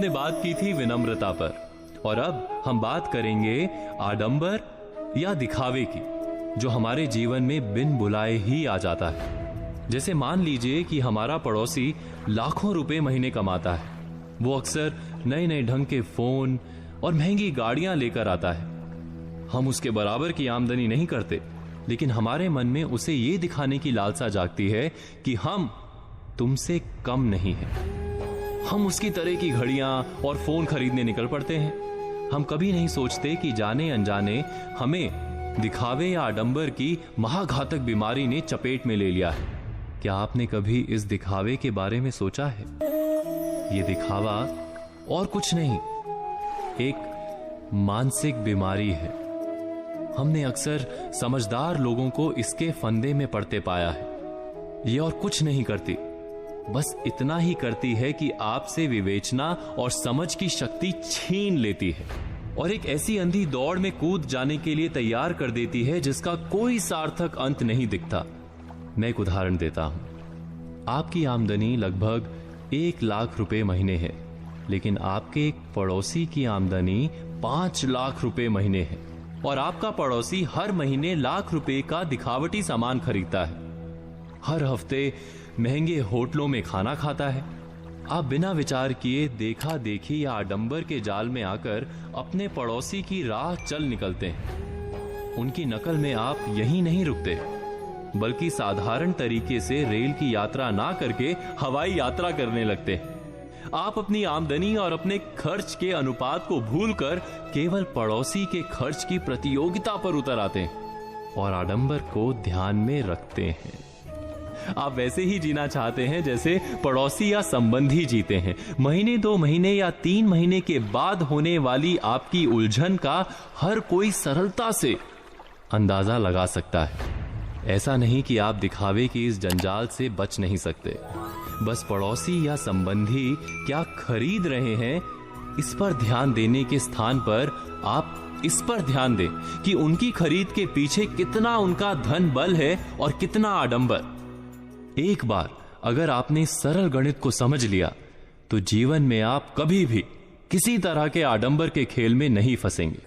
हमने बात की थी विनम्रता पर, और अब हम बात करेंगे आडंबर या दिखावे की, जो हमारे जीवन में बिन बुलाए ही आ जाता है। जैसे मान लीजिए कि हमारा पड़ोसी लाखों रुपए महीने कमाता है। वो अक्सर नए नए ढंग के फोन और महंगी गाड़ियां लेकर आता है। हम उसके बराबर की आमदनी नहीं करते, लेकिन हमारे मन में उसे ये दिखाने की लालसा जागती है कि हम तुमसे कम नहीं हैं। हम उसकी तरह की घड़ियां और फोन खरीदने निकल पड़ते हैं। हम कभी नहीं सोचते कि जाने अनजाने हमें दिखावे या आडंबर की महाघातक बीमारी ने चपेट में ले लिया है। क्या आपने कभी इस दिखावे के बारे में सोचा है? ये दिखावा और कुछ नहीं, एक मानसिक बीमारी है। हमने अक्सर समझदार लोगों को इसके फंदे में पड़ते पाया है। ये और कुछ नहीं करती, बस इतना ही करती है कि आपसे विवेचना और समझ की शक्ति छीन लेती है और एक ऐसी अंधी दौड़ में कूद जाने के लिए तैयार कर देती है जिसका कोई सार्थक अंत नहीं दिखता। मैं एक उदाहरण देता हूं। आपकी आमदनी लगभग 1 लाख रुपए महीने है, लेकिन आपके एक पड़ोसी की आमदनी 5 लाख रुपए महीने है और आपका पड़ोसी हर महीने लाख रुपए का दिखावटी सामान खरीदता है। हर हफ्ते महंगे होटलों में खाना खाता है। आप बिना विचार किए देखा देखी या आडंबर के जाल में आकर अपने पड़ोसी की राह चल निकलते हैं। उनकी नकल में आप यहीं नहीं रुकते, बल्कि साधारण तरीके से रेल की यात्रा ना करके हवाई यात्रा करने लगते हैं। आप अपनी आमदनी और अपने खर्च के अनुपात को भूलकर केवल पड़ोसी के खर्च की प्रतियोगिता पर उतर आते हैं और आडंबर को ध्यान में रखते हैं। आप वैसे ही जीना चाहते हैं जैसे पड़ोसी या संबंधी जीते हैं। महीने 2 महीने या 3 महीने के बाद होने वाली आपकी उलझन का हर कोई सरलता से अंदाजा लगा सकता है। ऐसा नहीं कि आप दिखावे की इस जंजाल से बच नहीं सकते, बस पड़ोसी या संबंधी क्या खरीद रहे हैं इस पर ध्यान देने के स्थान पर आप इस पर ध्यान दें कि उनकी खरीद के पीछे कितना उनका धन बल है और कितना आडंबर। एक बार अगर आपने सरल गणित को समझ लिया तो जीवन में आप कभी भी किसी तरह के आडंबर के खेल में नहीं फंसेंगे।